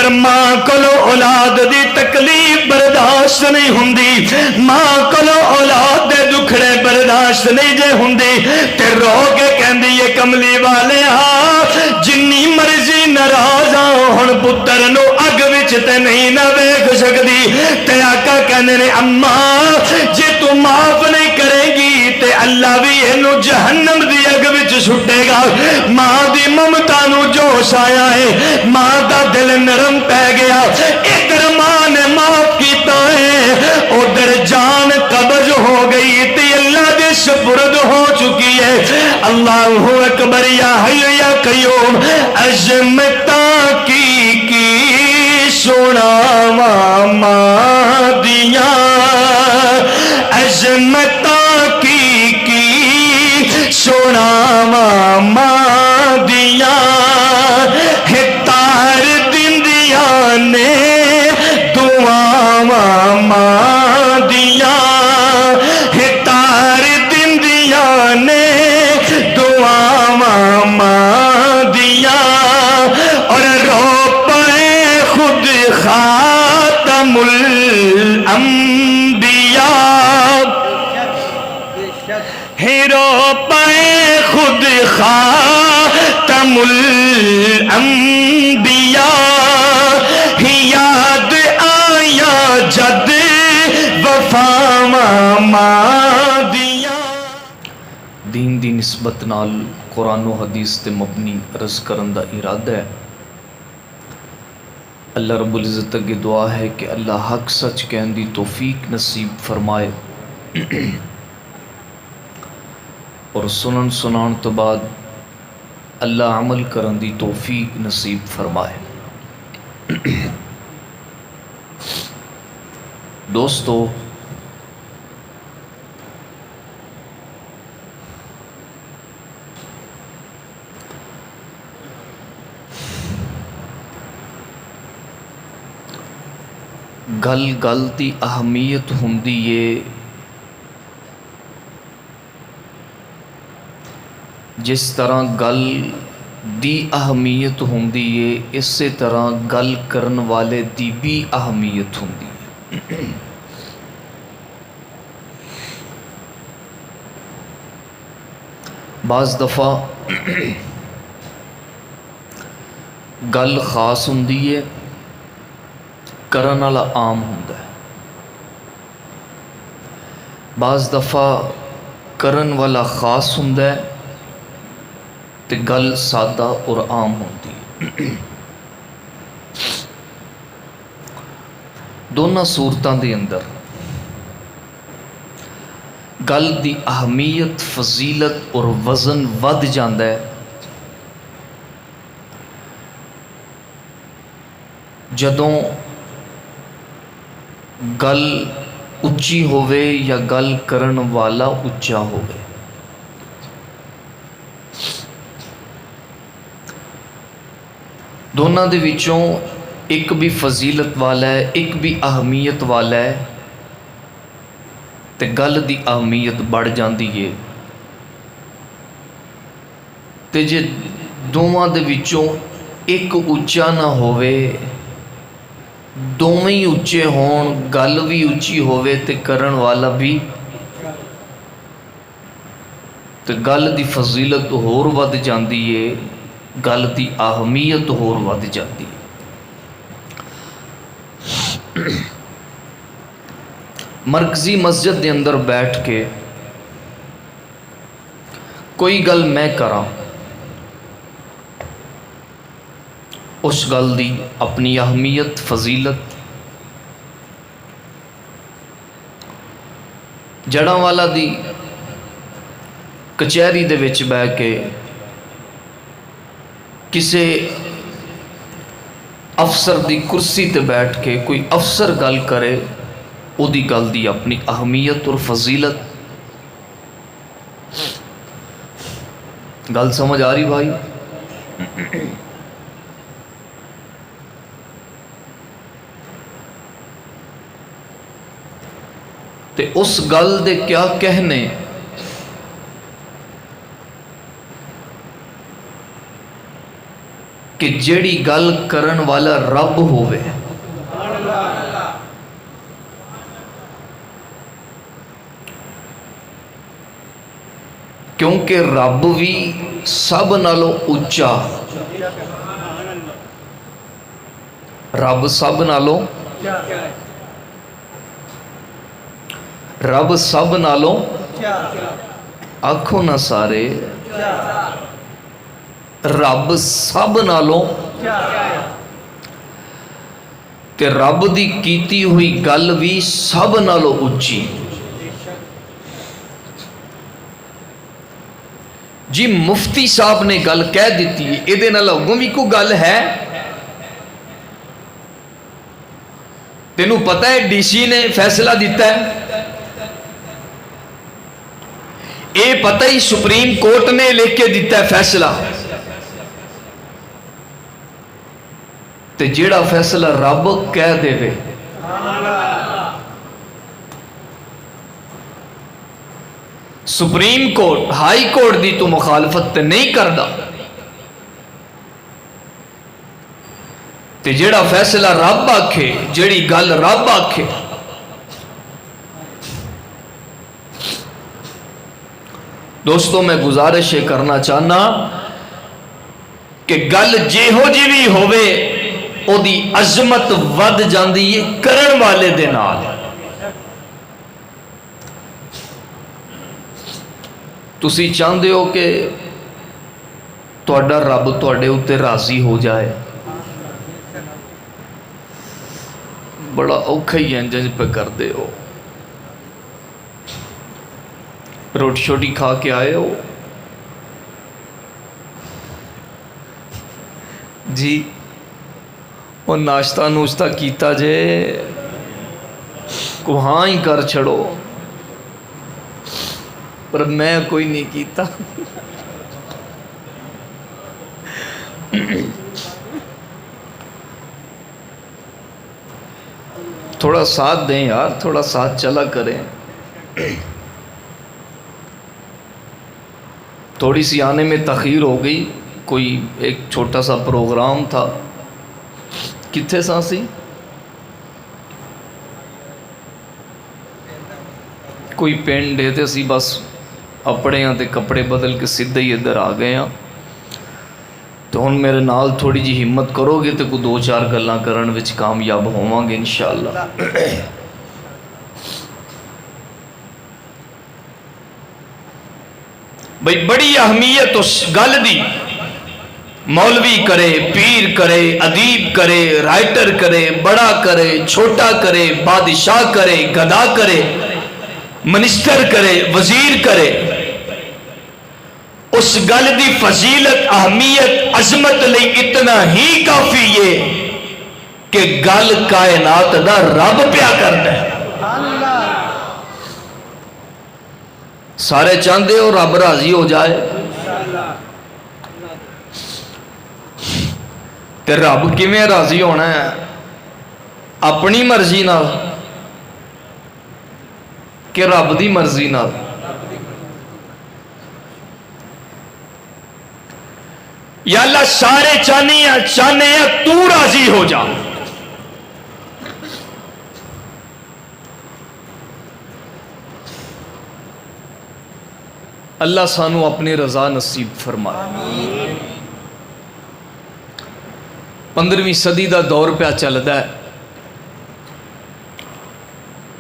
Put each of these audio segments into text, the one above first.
پر ماں کولو اولاد دی تکلیف برداشت نہیں ہوندی، ماں کولو اولاد دے دکھڑے برداشت نہیں جے ہوندی تے رو کے کہندی یہ کملی والے جنی مرضی ناراض ہن پتر نو اگ وچ تے نہیں نہ ویکھ سکدی تے آقا کہندے نے اماں جے تو معاف نہیں کرے گی تے اللہ بھی اینو جہنم دی اگ وچ سٹے گا۔ ماں دی ممتا نو جوش آیا ہے، ماں دا دل نرم پہ گیا، ادھر ماں نے معاف کیتا ہے ادھر جان قبض ہو گئی تے اللہ دے سپرد ہو چکی ہے۔ اللہ اکبر یا حی یا قیوم عظمتاں کی سناواں ماں دیاں، عظمتاں کی سناواں ماں دیاں، ہتار دندیاں نے دعاواں ماں دیاں، ہتار دندیاں نے دعاواں ماں دیاں، اور رو پائے خود خاتم الانبیاء، رو پائے خود خاتم الانبیاء، یاد آیا جد وفاواں ماں دیاں۔ دین دی نسبت نال قرآن و حدیث تے مبنی عرض کرن دا ارادہ ہے۔ اللہ رب العزت کی دعا ہے کہ اللہ حق سچ کہن دی توفیق نصیب فرمائے اور سنن سنان تو بعد اللہ عمل کرن دی توفیق نصیب فرمائے۔ دوستو، گل گل دی اہمیت ہوندی ہے، جس طرح گل دی اہمیت ہوندی ہے اسی طرح گل کرن والے دی بھی اہمیت ہوندی ہے۔ بعض دفعہ گل خاص ہوندی ہے، کرن والا عام ہوندا ہے۔ بعض دفعہ کرن والا خاص ہوندا ہے تے گل سادہ اور عام ہوندی۔ دونوں صورتاں دے اندر گل دی اہمیت، فضیلت اور وزن ود جاندا ہے جدوں گل اچھی ہووے یا گل کرن والا اچا ہووے۔ دونوں دے وچوں ایک بھی فضیلت والا ہے، ایک بھی اہمیت والا ہے تے گل دی اہمیت بڑھ جاندی ہے، تے جے دونوں دے وچوں ایک اچا نہ ہووے، دونوں ہی اچے ہون، گل بھی اچھی ہووے تے کرن والا بھی، تے گل دی فضیلت ہور ود جاندی ہے، گل دی اہمیت ہور ود جاندی ہے۔ مرکزی مسجد دے اندر بیٹھ کے کوئی گل میں کراں، اس گل دی اپنی اہمیت، فضیلت، جڑاں والا دی کچہری دے وچ بیٹھ کے کسے افسر دی کرسی تے بیٹھ کے کوئی افسر گل کرے، او دی گل دی اپنی اہمیت اور فضیلت۔ گل سمجھ آ رہی بھائی؟ تے اس گل دے کیا کہنے کہ جیڑی گل کرن والا رب ہوئے، کیونکہ رب بھی سب نالوں اچا، رب سب نالوں رب سب نالوں آکھو نہ سارے، رب سب نالوں تے رب دی کیتی ہوئی گل بھی سب نالوں اچھی۔ جی مفتی صاحب نے گل کہہ دیتی ہے، یہ نال اگوں بھی کوئی گل ہے؟ تینوں پتہ ہے ڈی سی نے فیصلہ دیتا ہے، اے پتہ ہی سپریم کورٹ نے لکھ کے دیتا ہے فیصلہ، تے جیڑا فیصلہ رب کہہ دے وے سپریم کورٹ ہائی کورٹ دی تو مخالفت تے نہیں کردا، تے جیڑا فیصلہ رب آکھے، جیڑی گل رب آکھے، دوستوں میں گزارش کرنا چاہنا کہ گل جیہو جی بھی ہوئے او دی عظمت ود جاندی ہے کرن والے دے نال۔ تسی چاہندے ہو کہ تہاڈا رب تہاڈے اوتے راضی ہو جائے، بڑا اوکھا ہی انج پہ کر دے ہو، روٹی شوٹی کھا کے آئے ہو جی، وہ ناشتہ نوشتہ کیتا جے کو ہاں ہی کر چھڑو، پر میں کوئی نہیں کیتا۔ تھوڑا ساتھ دیں یار، تھوڑا ساتھ چلا کریں، تھوڑی سی آنے میں تاخیر ہو گئی، کوئی ایک چھوٹا سا پروگرام تھا، کتھے سانسی کوئی پینڈ دیتے سی، بس اپنے ہاں تے کپڑے بدل کے سدھے ہی ادھر آ گئے ہاں، تو ہن میرے نال تھوڑی جی ہمت کرو گے تو کوئی دو چار گلاں کرن وچ کامیاب ہوواں گے انشاءاللہ۔ بھئی بڑی اہمیت اس گل دی، مولوی کرے، پیر کرے، ادیب کرے، رائٹر کرے، بڑا کرے، چھوٹا کرے، بادشاہ کرے، گدا کرے، منسٹر کرے، وزیر کرے، اس گل دی فضیلت، اہمیت، عظمت لئی اتنا ہی کافی ہے کہ گل کائنات دا رب پیا کرنا ہے۔ سارے چاہتے ہو رب راضی ہو جائے، تے رب کیویں راضی ہونا ہے؟ اپنی مرضی نال کہ رب دی مرضی نال؟ یا اللہ سارے چاہنے ہیں تو راضی ہو جا، اللہ سانو اپنی رضا نصیب فرمائے۔ 15ویں صدی دا دور پہ چلدا ہے،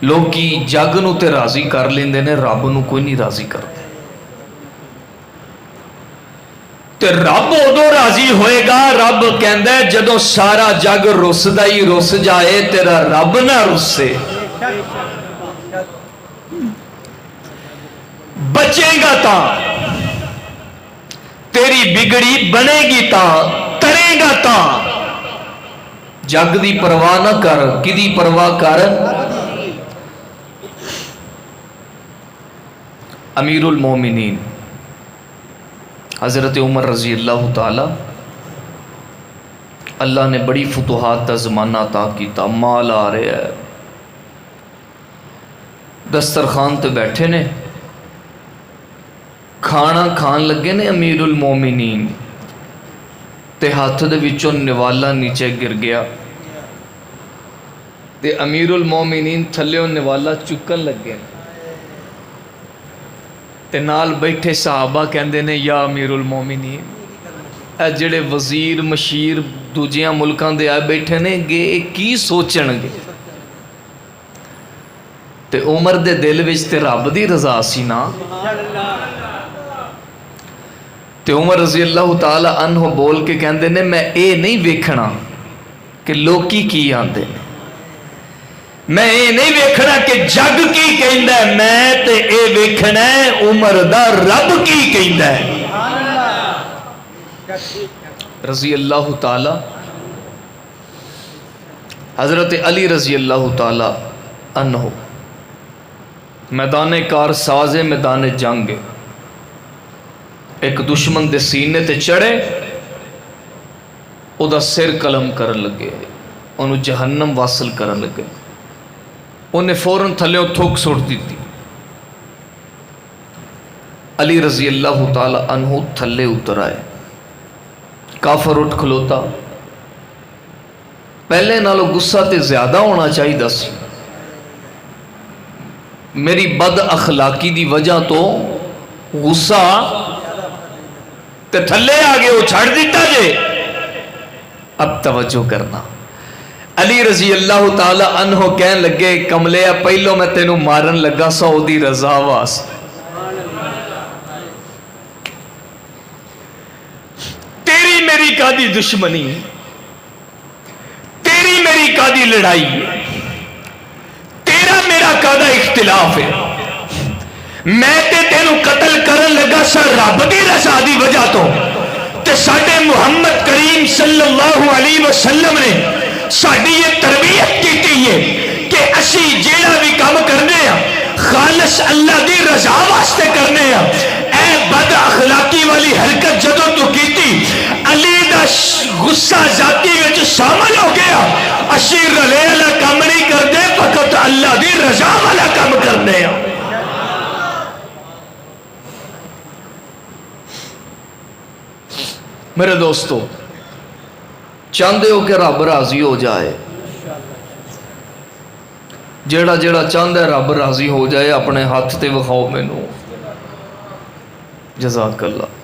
لوگی جگ نو تے راضی کر لیندے نے، رب نو کوئی نہیں راضی کرتے۔ تے رب ادو راضی ہوئے گا، رب کہندا ہے جدو سارا جگ رسدا ہی رس جائے، تیرا رب نہ رسے، بچے گا تا، تیری بگڑی بنے گی تا، ترے گا تا، جگ دی پرواہ نہ کر، کدی پرواہ کر؟ امیر المومنین حضرت عمر رضی اللہ تعالی، اللہ نے بڑی فتوحات کا زمانہ عطا کیتا، مال آ رہا ہے، دسترخوان تے بیٹھے نے، کھانا کھان لگے نے امیر المومنین، تے ہاتھ دے وچوں نوالا نیچے گر گیا تے امیر المومنین تھلیوں نوالا چکن لگے تے نال بیٹھے صحابہ کہندے نے یا امیر المومنین اے جڑے وزیر مشیر دوجیاں ملکاں دے آئے بیٹھے نے گے کی سوچن گے تے عمر دے دل وچ تے رب دی رضا سی نا تے عمر رضی اللہ تعالی عنہ بول کے کہندے نے میں اے نہیں ویکھنا کہ لوکی کی آندے نے میں اے نہیں ویکھنا کہ جگ کی کہندا ہے میں تے اے ویکھنا ہے عمر دا رب کی کہندا ہے رضی اللہ تعالی حضرت علی رضی اللہ تعالی عنہ میدان کار ساز میدان جنگ ایک دشمن دے سینے تے چڑھے او دا سر قلم کرن لگے انہوں جہنم واصل کرن لگے انہیں فوراں تھلیوں تھوک سوٹ دیتی علی رضی اللہ تعالی عنہ تھلے اتر آئے کافر اٹھ کھلوتا پہلے نالو غصہ تے زیادہ ہونا چاہیے دس میری بد اخلاقی دی وجہ تو غصہ تے تھلے آگے وہ چھڑ دیتا جے اب توجہ کرنا علی رضی اللہ تعالی عنہ کہن لگے کملیا پہلو میں تینوں مارن لگا سعودی رضا واسطے تیری میری کادی دشمنی تیری میری کادی لڑائی تیرا میرا کادا اختلاف ہے میں تے تینوں قتل کرن لگا سا رب دی رضا دی وجہ تو تے ساڈے محمد کریم صلی اللہ علیہ وسلم نے ساڈی یہ تربیت کی ہے کہ اسی جیڑا بھی کام کرنے ہیں خالص اللہ دی رضا واسطے کرنے ہیں اے بد اخلاقی والی حرکت جدوں تو کیتی علی دا غصہ ذاتی وچ شامل ہو گیا اسی رلے والا کام نہیں کردے فقط اللہ دی رضا والا کام کرنے ہیں میرے دوستو چاہتے ہو کہ رب راضی ہو جائے جیڑا جیڑا چاہتا ہے رب راضی ہو جائے اپنے ہاتھ تے وکھاؤ مینوں جزاک اللہ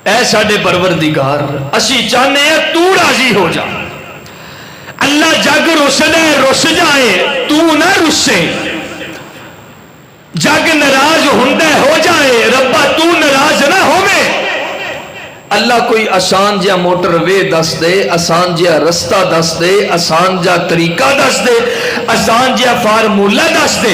اے ساڈے پروردگار اسی چاہنے ہیں تو راضی ہو جا اللہ جگ رسدا ہے رس جائے تو نہ رسے جگ ناراض ہوندا ہے ہو جائے ربا تو ناراض نہ ہوے اللہ کوئی آسان جہا موٹر وے دس دے آسان جہا رستہ دس دے آسان جہا طریقہ دس دے آسان جہا فارمولا دس دے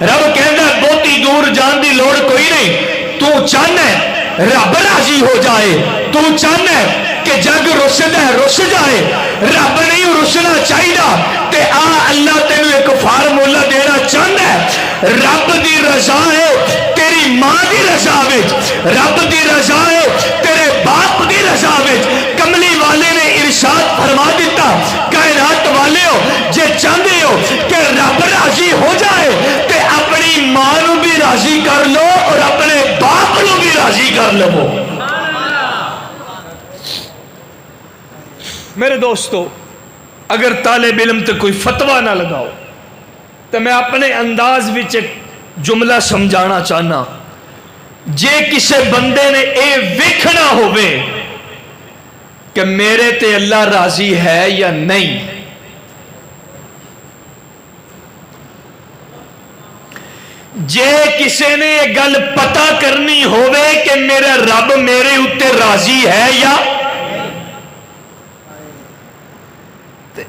رب کہندا بہتی دور جان دی لوڑ کوئی نہیں تو چاہنا ہے رب راضی ہو جائے تو چاہنا ہے کہ جگ رسدا ہے رس جائے رب نہیں رسنا چاہیے تے آ اللہ تینوں ایک فارمولا دینا چاہتا ہے رب دی رضا ہے تیری ماں دی رضا وچ رب دی رضا ہے تیرے باپ دی رضا وچ کملی والے نے ارشاد فرما دیتا کائنات والے ہو جے چاہتے ہو کہ رب راضی ہو جائے تے اپنی ماں نو بھی راضی کر لو اور اپنے باپ نو بھی راضی کر لو میرے دوستو اگر طالب علم تے کوئی فتوہ نہ لگاؤ تو میں اپنے انداز وچ ایک جملہ سمجھانا چاہنا جے کسے بندے نے اے ویکھنا ہوئے کہ میرے تے اللہ راضی ہے یا نہیں جے کسے نے یہ گل پتہ کرنی ہوئے کہ میرا رب میرے اتے راضی ہے یا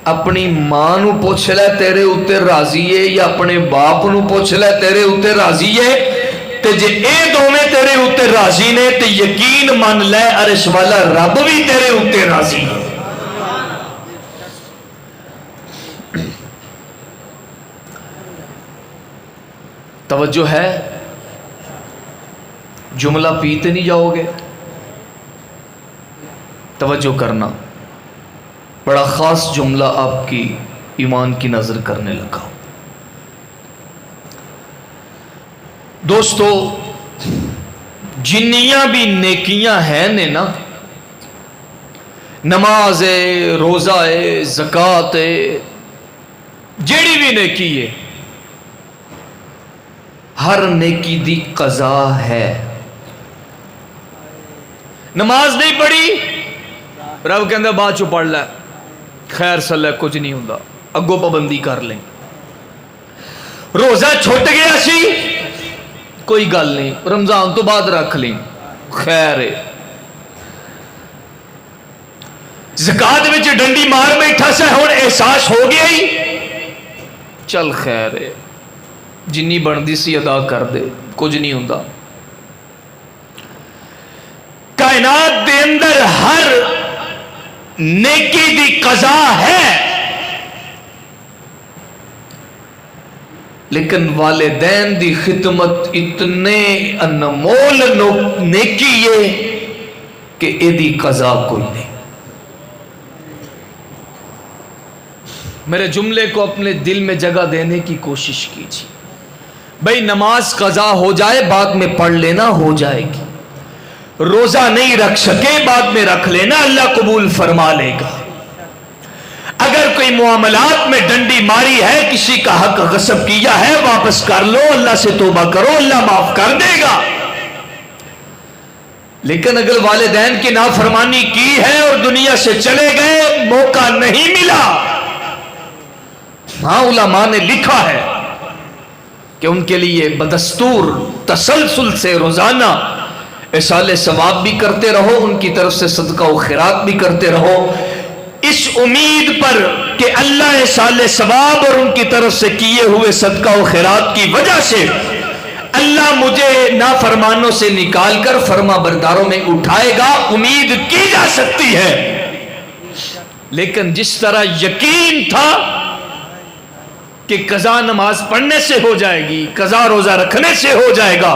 اپنی ماں نو پوچھ لے تیرے اتے راضی ہے یا اپنے باپ نو پوچھ لے تیرے اتے راضی ہے تے جے اے دوویں تیرے اتے راضی نے تے یقین من لے عرش والا رب بھی تیرے اتے راضی ہے توجہ ہے جملہ پیتے نہیں جاؤ گے توجہ کرنا بڑا خاص جملہ آپ کی ایمان کی نظر کرنے لگا دوستو جنیاں بھی نیکیاں ہیں نے نا، نماز ہے، روزہ ہے، زکات ہے، جیڑی بھی نیکی ہے، ہر نیکی دی قضا ہے۔ نماز نہیں پڑھی، رب کہندا بعد چو پڑھ لے، خیر صلی کچھ نہیں ہوندا، اگوں پابندی کر لیں۔ روزہ چھٹ گیا سی، کوئی گل نہیں، رمضان تو بعد رکھ لیں، خیر ہے۔ زکات وچ ڈنڈی مار بیٹھا سا، ہن احساس ہو گیا ہی، چل خیر ہے، جنی بندی سی ادا کر دے، کچھ نہیں ہوندا۔ کائنات دے اندر ہر نیکی دی قضا ہے، لیکن والدین دی خدمت اتنے انمول نیکی ہے کہ ایدی قضا کوئی نہیں۔ میرے جملے کو اپنے دل میں جگہ دینے کی کوشش کیجیے۔ بھئی نماز قضا ہو جائے بعد میں پڑھ لینا، ہو جائے گی۔ روزہ نہیں رکھ سکے بعد میں رکھ لینا، اللہ قبول فرما لے گا۔ اگر کوئی معاملات میں ڈنڈی ماری ہے، کسی کا حق غصب کیا ہے، واپس کر لو، اللہ سے توبہ کرو، اللہ معاف کر دے گا۔ لیکن اگر والدین کی نافرمانی کی ہے اور دنیا سے چلے گئے، موقع نہیں ملا، ہاں علماء نے لکھا ہے کہ ان کے لیے بدستور تسلسل سے روزانہ اصال ثواب بھی کرتے رہو، ان کی طرف سے صدقہ و خیرات بھی کرتے رہو، اس امید پر کہ اللہ اصال ثواب اور ان کی طرف سے کیے ہوئے صدقہ و خیرات کی وجہ سے اللہ مجھے نافرمانوں سے نکال کر فرما برداروں میں اٹھائے گا، امید کی جا سکتی ہے۔ لیکن جس طرح یقین تھا کہ قضا نماز پڑھنے سے ہو جائے گی، قضا روزہ رکھنے سے ہو جائے گا،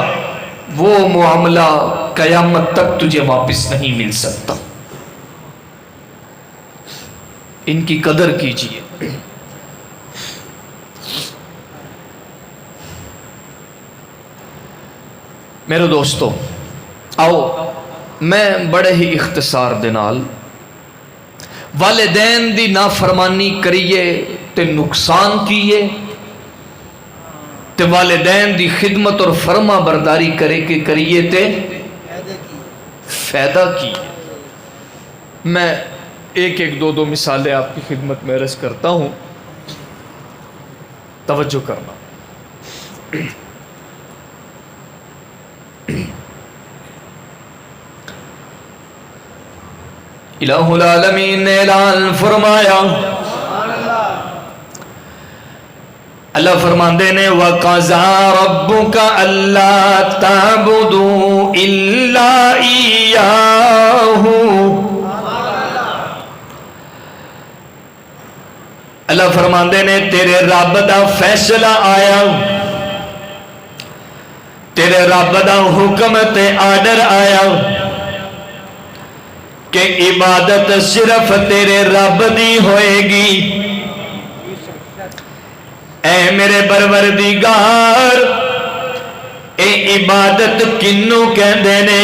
وہ معاملہ قیامت تک تجھے واپس نہیں مل سکتا۔ ان کی قدر کیجیے۔ میرے دوستو آؤ میں بڑے ہی اختصار دے نال والدین دی نافرمانی کریے تے نقصان کیے تے والدین دی خدمت اور فرما برداری کرے کے کریے تے فائدہ کیے۔ میں ایک ایک دو دو مثالیں آپ کی خدمت میں عرض کرتا ہوں، توجہ کرنا۔ الہ العالمین نے اعلان فرمایا، اللہ فرماندے نے وَقَضَىٰ رَبُّكَ أَلَّا تَعْبُدُوا إِلَّا إِيَّاهُ۔ اللہ فرماندے نے تیرے رب دا فیصلہ آیا، تیرے رب دا حکم تے آرڈر آیا کہ عبادت صرف تیرے رب دی ہوئے گی۔ اے میرے پروردگار، اے عبادت کنوں کہندے نے؟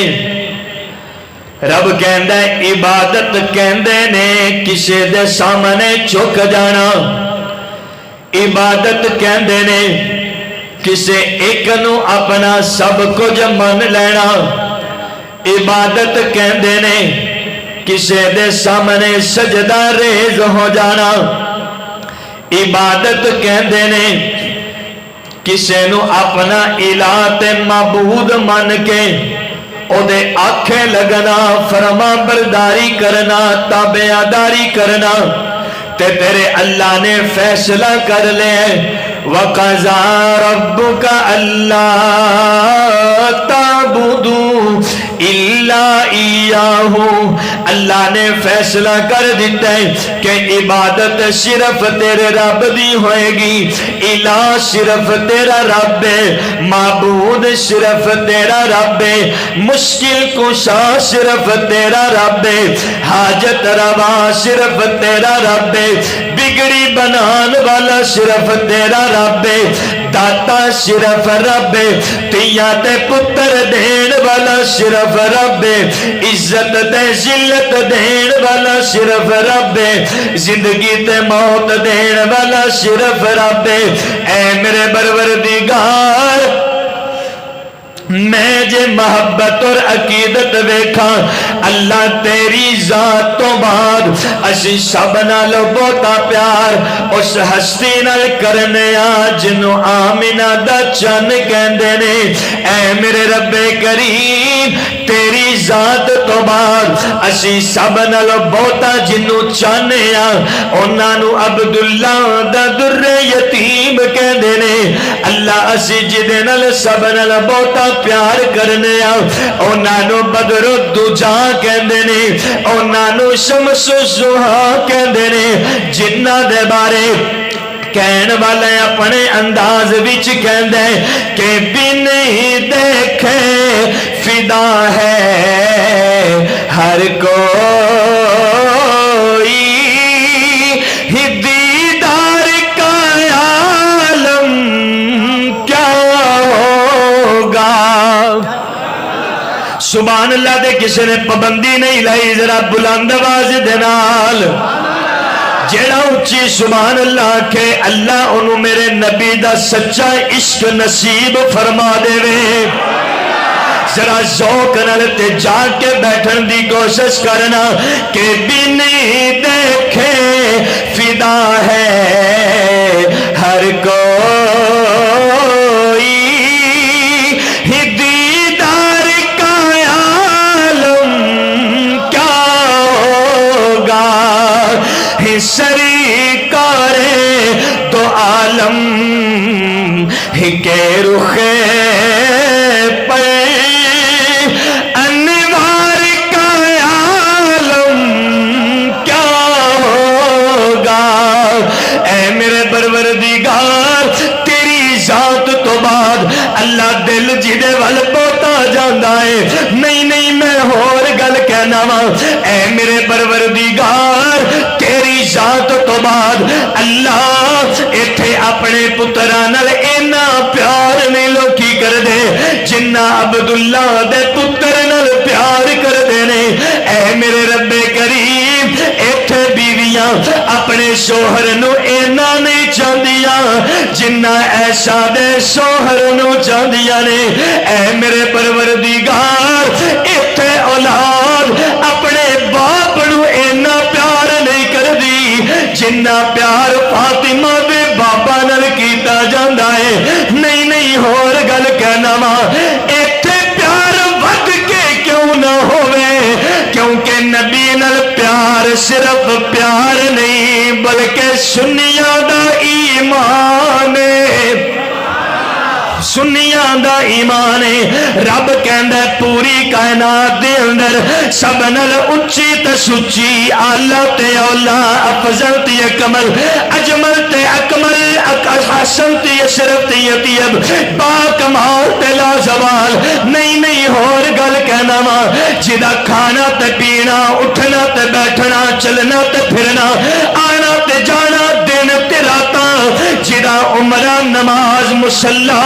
رب کہندا ہے عبادت کہندے نے کسے دے سامنے جھک جانا، عبادت کہندے نے کسے ایک نو اپنا سب کچھ من لینا، عبادت کہندے نے کسے دے سامنے سجدہ ریز ہو جانا، عبادت کہندے نے کسے نو اپنا الہ تے معبود من کے او دے آنکھیں لگنا، فرما برداری کرنا، تابعداری کرنا۔ تے تیرے اللہ نے فیصلہ کر لے وَقَضَىٰ رَبُّكَ أَلَّا تَعْبُدُوا إِلَّا إِيَّاهُ، اللہ نے فیصلہ کر دیتا ہے کہ عبادت صرف تیرے رب دی ہوئے گی، الہ صرف تیرا رب ہے، معبود صرف تیرا رب ہے، مشکل کشا صرف تیرا رب ہے، حاجت روا صرف تیرا رب ہے، بگڑی بنان والا صرف تیرا رب ہے، داتا صرف رب ہے، تیاں تے پتر دین والا صرف رب ہے، عزت تے ذلت دین والا صرف رب ہے، زندگی تے موت دین والا صرف رب ہے۔ اے میرے پروردگار، میں جے محبت اور عقیدت ویکھاں اللہ تیری ذات تو بعد اسی سب نال بہتا پیار اس ہستی نال کرنے جنوں آمینہ دا چن کہندے نے۔ اے میرے رب کریم، تیری ذات تو بعد اسی سب نال بہتا جنوں چاہنے انہاں نو عبداللہ دا در یتیم کہندے نے۔ اللہ اسی جدے نال سب نال بہتا پیار کرنے انہاں نو بدر الدجا کہندے نے، انہاں نو شمس الضحیٰ کہندے نے۔ جنہاں دے بارے کہن والے اپنے انداز وچ کہندے کہ بن ہی دیکھے فدا ہے ہر کوئی، ہی دیدار کا عالم کیا ہوگا۔ سبحان اللہ دے کسی نے پابندی نہیں لائی، ذرا بلند آواز دے نال جیڑا اچھی سبحان اللہ کہ اللہ انہوں میرے نبی دا سچا عشق نصیب فرما دے وے۔ ذرا ذوق نال تے جاگ کے بیٹھن دی کوشش کرنا کہ بنی دیکھے فدا ہے ہر کوئی، ہی دیدار کا عالم کیا ہوگا، ہی سرکار دو عالم ہی کے رخ پر انوار کا عالم کیا ہوگا۔ اے میرے پروردگار، تیری ذات تو بعد اللہ دل جدے وال پوتا جاندا ہے۔ نہیں میں ہور گل کہنا وا، اے میرے پروردگار، تیری ذات تو بعد اللہ ایتھے اپنے پتراں نال اینا پیار نہیں لوکی کر دے جنہ عبداللہ دے پتر نال پیار کر دے نے۔ اے میرے رب کریم، ایتھے بیویاں اپنے شوہر نو اینا نہیں چاندیاں جنہ ایسا دے شوہر نو چاندیاں نے۔ اے میرے پروردگار، ایتھے اولاد اپنے باپ نو اینا پیار نہیں کر دی جنہ پیار فاطمہ دے بابا نال کیتا جاندا ہے۔ نہیں ہور گل کہنا وا، ایتھے پیار ود کے کیوں نہ ہوئے، کیونکہ نبی نال پیار صرف پیار نہیں بلکہ سنیاں دا ایمان ہے، سنیاں دا ایمان ہے۔ رب کہندا پوری کائنات دے اندر سب نال اچھی تے سچی، اعلی تے اولا، افضل تے اکمل، اجمل تے اکمل، حسن تے اشرف تے اطیب، با کمال تے لا زوال۔ نہیں ہور گل کہنا وا، جدا کھانا تے پینا، اٹھنا تے بیٹھنا، چلنا تے پھرنا، آنا تے جانا، دن تے راتاں، جدا عمرہ نماز مصلی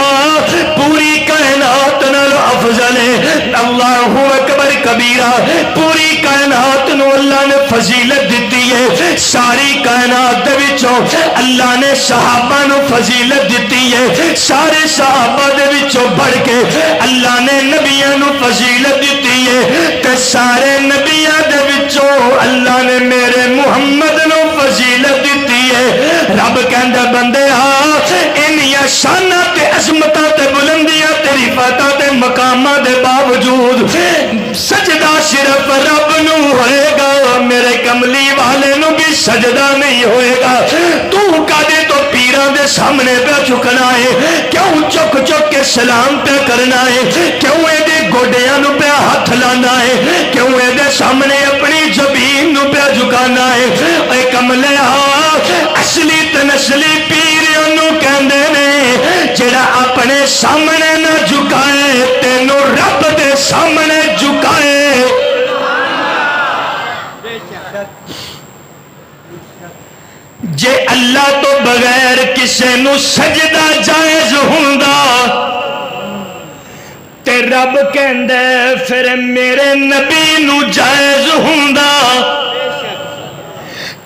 پوری کائنات نال افضل ہے۔ اللہ اکبر کبیرہ، پوری کائنات نو اللہ نے فضیلت دیتی ہے۔ ساری کائنات دے وچوں اللہ نے صحابہ نو فضیلت دیتی ہے، سارے صحابہ دے وچوں بڑھ کے اللہ نے نبیاں نو فضیلت دیتی ہے، تے سارے نبیاں دے وچوں اللہ نے میرے محمد نو فضیلت دیتی ہے۔ رب کہندا بندیا، انہاں شاناں تے عظمتاں تے بلندیاں تے رفعتاں تے مقاماں دے باوجود سجدہ صرف رب نو ہوئے گا، میرے کملی والے نو بھی سجدہ نہیں ہوئے گا۔ تو کدے تو پیران دے سامنے پہ چکنا ہے، کیوں چک کے سلام پہ کرنا ہے، کیوں اے دے گوڑیاں نو پہ ہاتھ لانا ہے، کیوں اے دے سامنے اپنی کملیا اصلی تے نسلی پیر انہوں کہندے نے جڑا اپنے سامنے نہ جھکائے تینوں رب دے سامنے جھکائے۔ جے اللہ تو بغیر کسے نو سجدہ جائز ہوندا تے رب کہندے پھر میرے نبی نو جائز ہوندا،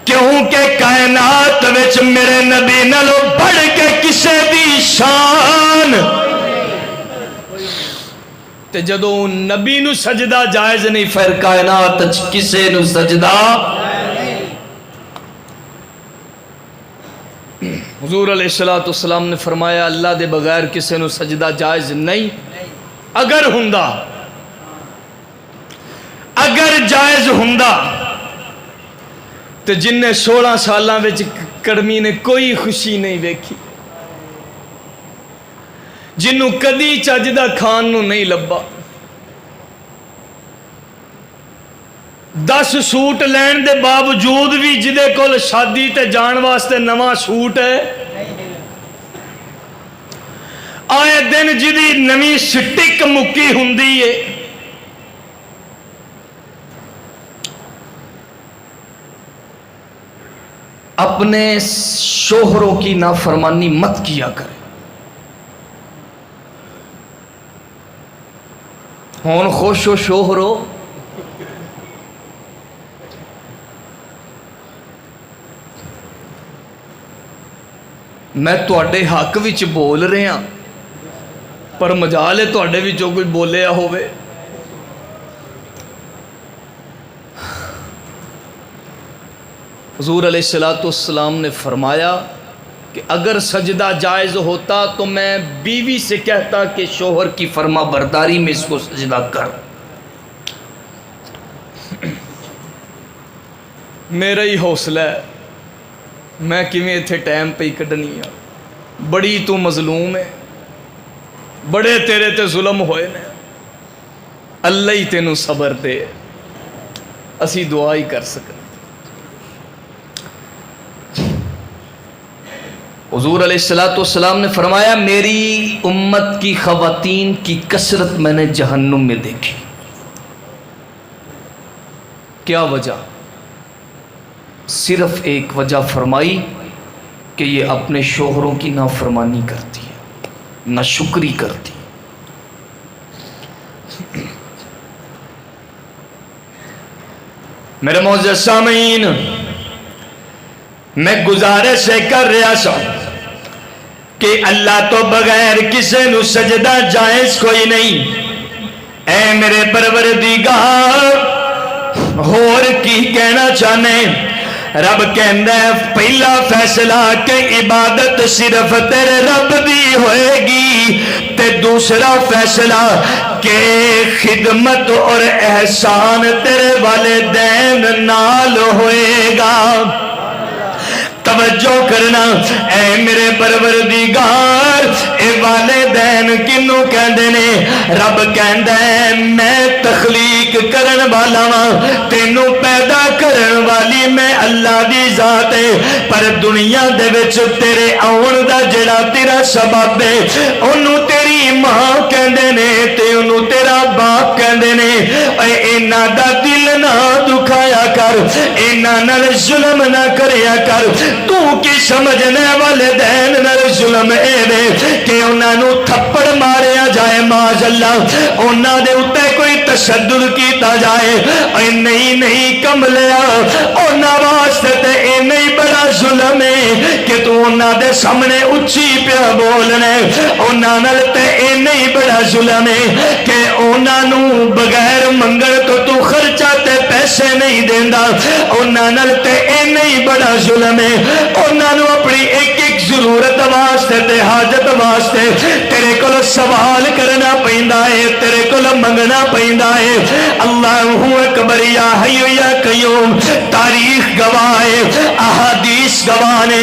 کیونکہ کائنات وچ میرے نبی نالوں بڑھ کے کسے دی شان تے جدوں نبی نو سجدہ جائز نہیں پھر کائنات وچ کسے نو سجدہ۔ حضور علیہ السلام نے فرمایا اللہ دے بغیر کسے نو سجدہ جائز نہیں، اگر ہوندا اگر جائز ہوندا تو جن نے 16 سالاں وچ کڑمی نے کوئی خوشی نہیں ویکھی، جنوں کدی چجدہ کھان نو نہیں لبا، 10 سوٹ لین دے باوجود بھی جدے کول شادی تے جان واسطے نواں سوٹ ہے، آئے دن جدی نویں سٹک مکی ہوندی ہے، اپنے شوہروں کی نافرمانی مت کیا کرے۔ ہون خوش ہو شوہرو، میں تواڈے حق وچ بول رہے ہاں پر مجال ہے تواڈے وچوں کوئی بولیا ہوئے۔ حضور علیہ السلام نے فرمایا کہ اگر سجدہ جائز ہوتا تو میں بیوی سے کہتا کہ شوہر کی فرما برداری میں اس کو سجدہ کر، میرا ہی حوصلہ ہے، میں کیویں ایتھے ٹائم پہ ہی کڈنی ہے، بڑی تو مظلوم ہے، بڑے تیرے تے ظلم ہوئے نے، اللہ ہی تینوں صبر دے، اسی دعا ہی کر سکتے۔ حضور علیہ السلام نے فرمایا میری امت کی خواتین کی کثرت میں نے جہنم میں دیکھی، کیا وجہ؟ صرف ایک وجہ فرمائی کہ یہ اپنے شوہروں کی نافرمانی کرتی ہے، ناشکری کرتی ہے۔ میرے معزز سامعین، میں گزارش کر رہا سا کہ اللہ تو بغیر کسے نو سجدہ جائز کوئی نہیں۔ اے میرے پروردگار ہور کی کہنا چاہنے، رب کہندا ہے پہلا فیصلہ کہ عبادت صرف تیرے رب دی ہوئے گی، تے دوسرا فیصلہ کہ خدمت اور احسان تیرے والدین نال ہوئے گا۔ توجہ کرنا، اے میرے پروردگار اے والدین کنوں کہندے نے؟ رب کہندا ہے میں تخلیق کرن والا ہاں، تینوں پیدا کرن والی میں اللہ دی ذات ہے، پر دنیا دے وچ تیرے آن دا جڑا تیرا سبب ہے انہوں تیری ماں کہندے نے تے انہوں تیرا باپ کہندے نے۔ اے انہاں دا دل نہ دکھایا کر، انہاں نال ظلم نہ کریا کر۔ تو کی سمجھنے والدین نال ظلم اے وے کہ انہاں نو تھپڑ ماریا جائے، معاذ اللہ انہاں دے اوتے کوئی تشدد کیتا جائے، اے نہیں کملیا انہاں واسطے تے اے نہیں بڑا ظلم ہے کہ تو انہاں دے سامنے اچھی پیا بولنے، انہاں نال تے اے نہیں بڑا ظلم ہے کہ انہاں نو بغیر منگل تو خرچہ تے پیسے نہیں دیندا، انہاں نال تے اے نہیں بڑا ظلم ہے انہاں نو اپنی ایک ضرورت واسطے تے حاجت واسطے تیرے کول سوال کرنا پیندا ہے، تیرے کول منگنا پیندا ہے۔ اللہ اکبر، یا حی یا قیوم، تاریخ گواہ ہے، احادیث گواہ نے،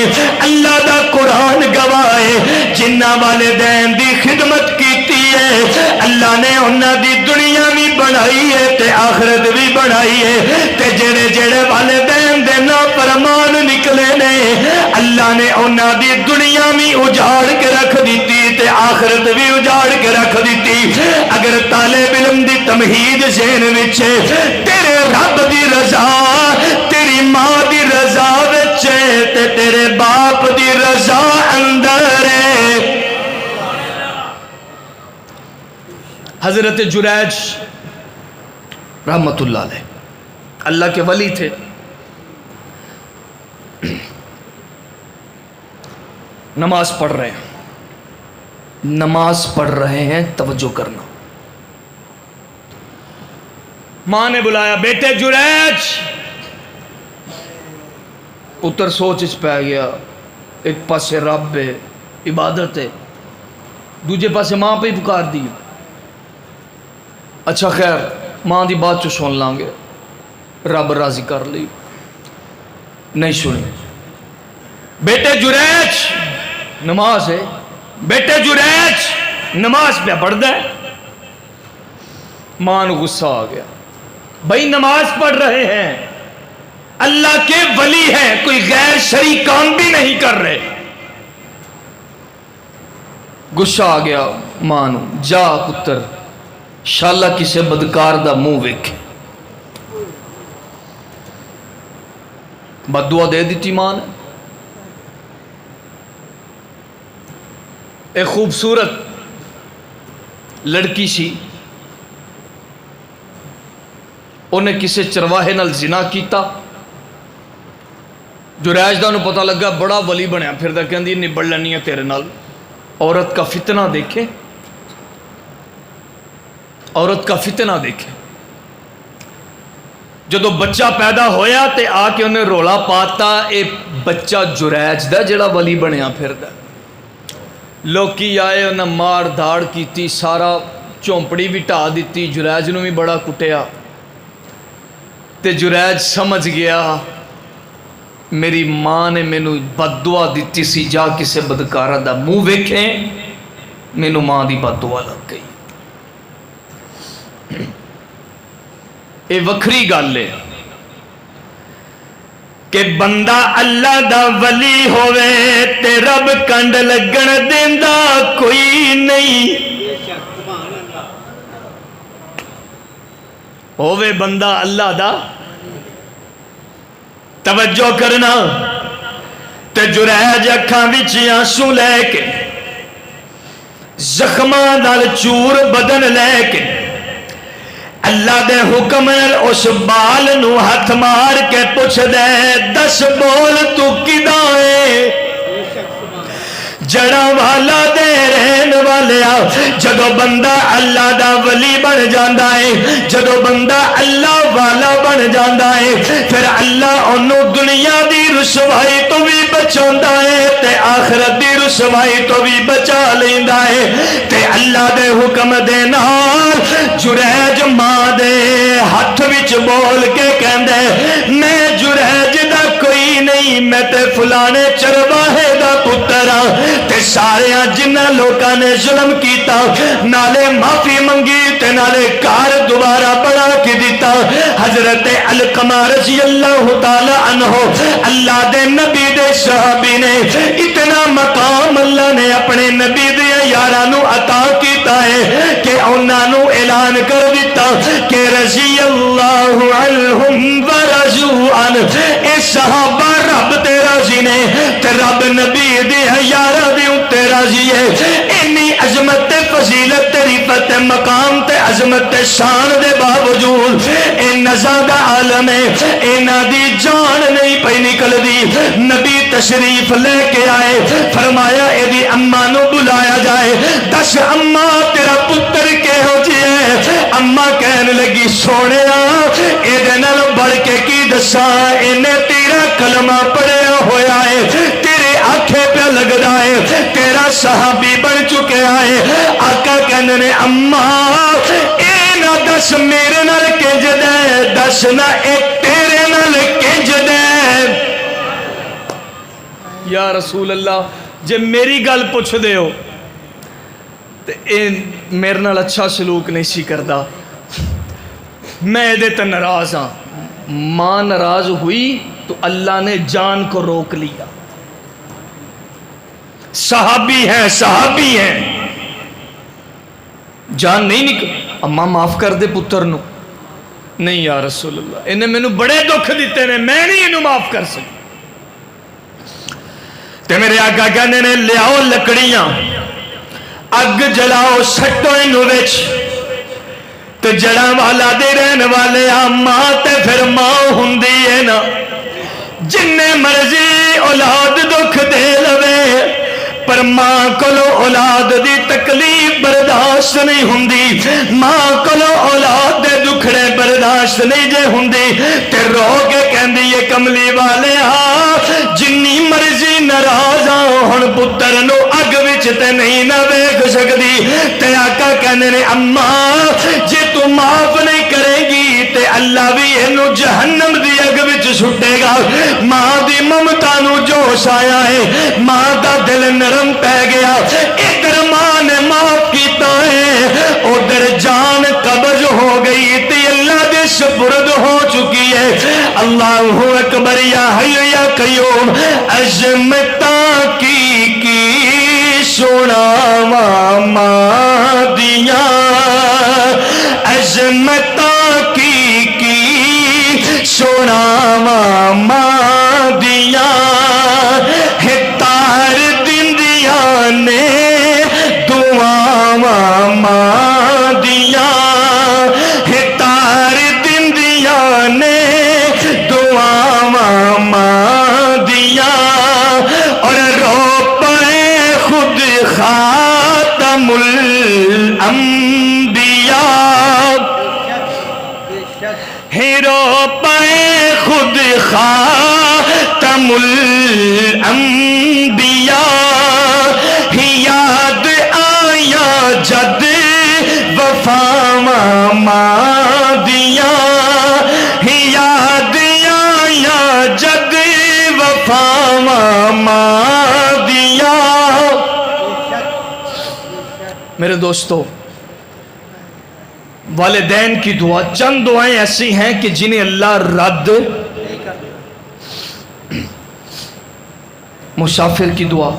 اللہ دا قرآن گواہ ہے، جنہ والدین دی خدمت کیتی ہے اللہ نے انہاں دی دنیا بھی بنائی ہے تے آخرت بھی بنائی ہے، تے جڑے والدین دے نافرمان نہیں انہاں دی دنیا بھی اجاڑ کے رکھ دیتی تے آخرت بھی اجاڑ کے رکھ دیتی. اگر طالب علم دی تمہید ذہن وچ تیرے رب دی رضا تیری ماں دی رضا وچ تے تیرے باپ دی رضا اندر ہے. حضرت جریج رحمت اللہ علیہ اللہ کے ولی تھے. نماز پڑھ رہے ہیں، نماز پڑھ رہے ہیں، توجہ کرنا. ماں نے بلایا بیٹے جریج. پتر سوچ اچ پہ گیا، ایک پاسے رب ہے عبادت ہے، دوجے پاسے ماں پہ ہی پکار دی. اچھا خیر ماں دی بات چو سن لیں گے، رب راضی کر لی. نہیں سنی. بیٹے جریج نماز ہے، بیٹے جریج نماز پہ پڑھتا ہے. ماں نو غصہ آ گیا، بھائی نماز پڑھ رہے ہیں، اللہ کے ولی ہیں، کوئی غیر شرعی کام بھی نہیں کر رہے. غصہ آ گیا ماں نو، جا پتر شالا کسے بدکار دا منہ ویکھ. بددعا دے دیتی ماں نے. ایک خوبصورت لڑکی سی، انہیں کسے چرواہے نال زنا کیتا. جریج دا انہوں پتہ لگا بڑا ولی بنیا پھر دا کہندی نبڑ لینی ہے تیرے نال. عورت کا فتنہ دیکھے، عورت کا فتنہ دیکھے. جدو بچہ پیدا ہویا تے آ کے انہیں رولا پاتا اے بچہ جریج دا جڑا ولی بنیا پھر دا. لوکی آئے انہیں مار دھاڑ کیتی، سارا چومپڑی بھی ٹا دیتی، جریج نو بھی بڑا کٹیا. تے جریج سمجھ گیا میری ماں نے مینو بد دعا دیتی سی، جا کسے بدکارہ دا منہ ویکھیں، مینو ماں دی بد دعا لگ گئی. اے وکھری گل ہے کہ بندہ اللہ دا ولی ہوئے تے رب کنڈ لگن دیندا کوئی نہیں. ہوئے بندہ اللہ دا، توجہ کرنا. تے جریج اکھاں وچ آنسو لے کے، زخماں نال چور بدن لے کے اللہ دے حکم اس بال نو ہاتھ مار کے پوچھ دے، دس بول تو کداں ہے؟ جڑا والا دے رہن والیا. جدو بندہ اللہ دا ولی بن جاندا ہے، جدو بندہ اللہ والا بن جاندا ہے، پھر اللہ انہوں دنیا دی رسوائی تو بھی بچاوندا ہے تے آخرت دی رسوائی تو بھی بچا لیندا ہے. تے اللہ دے حکم دے نال جریج ماں دے ہاتھ وچ بول کے کہندے، میں جریج دا کوئی نہیں، میں تے فلانے چرواہے دا پتر ہاں. تے سارے جنہ لوکاں نے ظلم کیتا نالے معافی منگی تے نالے کار دوبارہ بڑھا کے دیتا. حضرت علقمہ رضی اللہ تعالی عنہ اللہ دے نبی دے صحابی نے اتنا مقام اللہ نے اپنے نبی دے یاراں نو عطا کیتا ہے کہ انہاں نو اعلان کر دیتا کہ رضی اللہ عنہم ورضوا عنہ. اے صحابہ رب تے راضی نے تے رب نبی دے یاراں دے تے راضی ہے. انی عظمت فضیلت رفت مقام تے عظمت شان دے باوجود اے نزا دا عالم ہے، اینا دی جان نہیں پئی نکل دی. نبی تشریف لے کے آئے، فرمایا اے دی اماں نو بلایا جائے، دس اماں تیرا پتر کے ہو جیے. اماں کہنے لگی سونیا اے دے نال بڑھ کے کی دسا، انہیں تیرا کلمہ پڑھیا ہویا ہے، تیرے آنکھیں پہ لگ رہا ہے، تیرا صحابی بن چکے آئے. آقا کہنے نے اماں اے نہ دس میرے نال کنج دے، دس نہ اے تیرے نال کنج دے. یا رسول اللہ جے میری گل پوچھ دے ہو تے اے میرے نال اچھا سلوک نہیں سی کردا، میں دے تے ناراض ہاں. ماں ناراض ہوئی تو اللہ نے جان کو روک لیا. صحابی ہیں، صحابی ہیں. جان نہیں نکل اما معاف کر دے پتر نو. نہیں یا رسول اللہ انہیں مینو بڑے دکھ دیتے نے، میں نہیں انہوں معاف کر سکتا. تے میرے آقا کہنے نے لیاؤ لکڑیاں، اگ جلاؤ، سٹو انہوں وچ. تے جڑا والا دے رہن والے ماں تے پھر ماں ہوندی ہے نا. جن مرضی اولاد دکھ دے لوے پر ماں کولو اولاد دی تکلیف برداشت نہیں ہوندی. ماں کولو اولاد دے دکھڑے برداشت نہیں جے ہوندی تے رو کے کہندی یہ کملی والے جنی مرضی ناراض ہن پتر نو اگ وچ تے نہیں نہ ویکھ سکدی. تے آقا کہندے نے اماں جے تو معاف نہیں کرے گی تے اللہ بھی اینو جہنم دی اگ وچ سٹے گا. ماں دی ممتا نو جوش آیا ہے، ماں دا دل نرم پہ گیا. ادھر ماں نے معاف کیتا ہے، ادھر جان قبض ہو گئی تے اللہ دے سپرد ہو چکی ہے. اللہ اکبر یا حی یا قیوم. عظمتاں کی سناواں ماں دیاں، عظمتاں کی سناواں ماں دیاں. ہتار دندیاں نے دعاواں ماں دیاں، ہتار دندیاں نے دعاواں ماں دیاں. اور رو پائے خود خاتم الانبیاء، ہیرو پائے خود خاتم الانبیاء. یاد آیا جد وفاواں ماں دیاں، یاد آیا جد وفاواں ماں دیاں. میرے دوستو والدین کی دعا، چند دعائیں ایسی ہیں کہ جنہیں اللہ رد. مسافر کی دعا،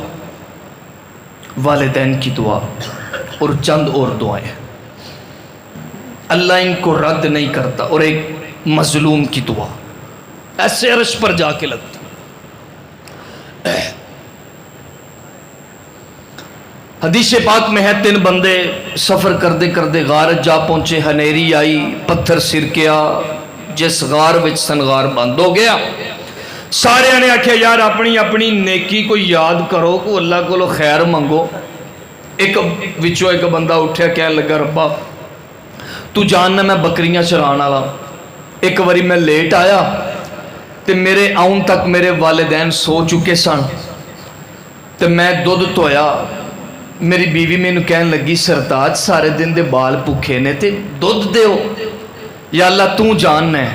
والدین کی دعا اور چند اور دعائیں اللہ ان کو رد نہیں کرتا. اور ایک مظلوم کی دعا ایسے عرش پر جا کے لگتی. حدیث پاک میں ہے 3 بندے سفر کردے کردے غار جا پہنچے. ہنیری آئی، پتھر سرکیا، جس غار وچ سنغار بند ہو گیا. سارے نے آکھیا یار اپنی اپنی نیکی کو یاد کرو، کو اللہ کو خیر منگو. ایک بندہ اٹھیا کہنے لگا ربا تو جاننا میں بکریاں چران والا. ایک واری میں لیٹ آیا تے میرے آن تک میرے والدین سو چکے سن تے میں دودھ دھویا. میری بیوی میں کہنے لگی سرتاج سارے دن دے بال بھوکے نے تے دودھ دیو. یا اللہ تو جاننا ہے.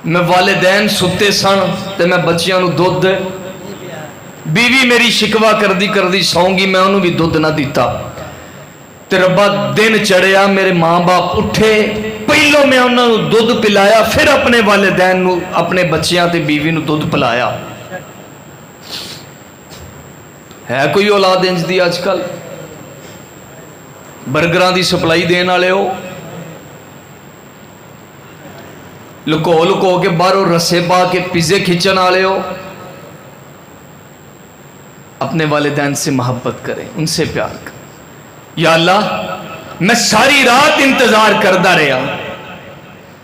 میں والدین ستے سن تے میں بچیاں نو دودھ، بیوی میری شکوا کردی ساؤں گی، میں انہوں بھی دودھ نہ دیتا. تے ربا دن چڑھیا، میرے ماں باپ اٹھے، پہلو میں انہوں نے دودھ پلایا، پھر اپنے والدین نو، اپنے بچیاں تے بیوی نو دودھ پلایا. ہے کوئی اولاد انج دی آج کل؟ برگراں دی سپلائی دین والے ہو، لکو لکو کے باہروں رسے پا کے پیزے کھچن والے ہو. اپنے والدین سے محبت کریں، ان سے پیار کریں. یا اللہ میں ساری رات انتظار کرتا رہا،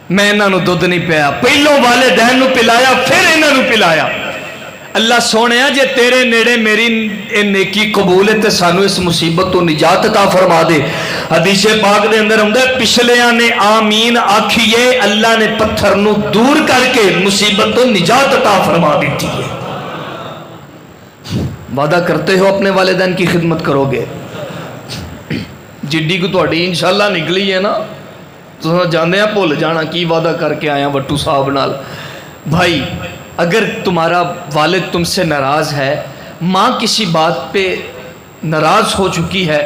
میں انہوں نے دودھ نہیں پیا، پہلو والدین نو پلایا پھر انہوں نے پلایا. اللہ سونے جے تیرے نیڑے میری نیکی قبول ہے تے سانو اس مصیبت تو نجات عطا فرما دے. حدیث پاک دے اندر ہوندا ہے پچھلیاں نے آمین آکھیے، اللہ نے پتھر نو دور کر کے مصیبت تو نجات عطا فرما دیتی ہے. وعدہ کرتے ہو اپنے والدین کی خدمت کرو گے؟ جڈی کو تہاڈی انشاءاللہ نکلی ہے نا، تو جانے ہیں بھول جانا کی وعدہ کر کے آیا وٹو صاحب نال. بھائی اگر تمہارا والد تم سے ناراض ہے، ماں کسی بات پہ ناراض ہو چکی ہے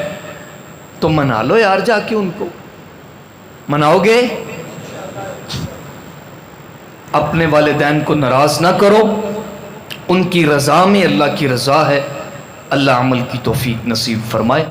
تو منا لو یار، جا کے ان کو مناؤ گے. اپنے والدین کو ناراض نہ کرو، ان کی رضا میں اللہ کی رضا ہے. اللہ عمل کی توفیق نصیب فرمائے.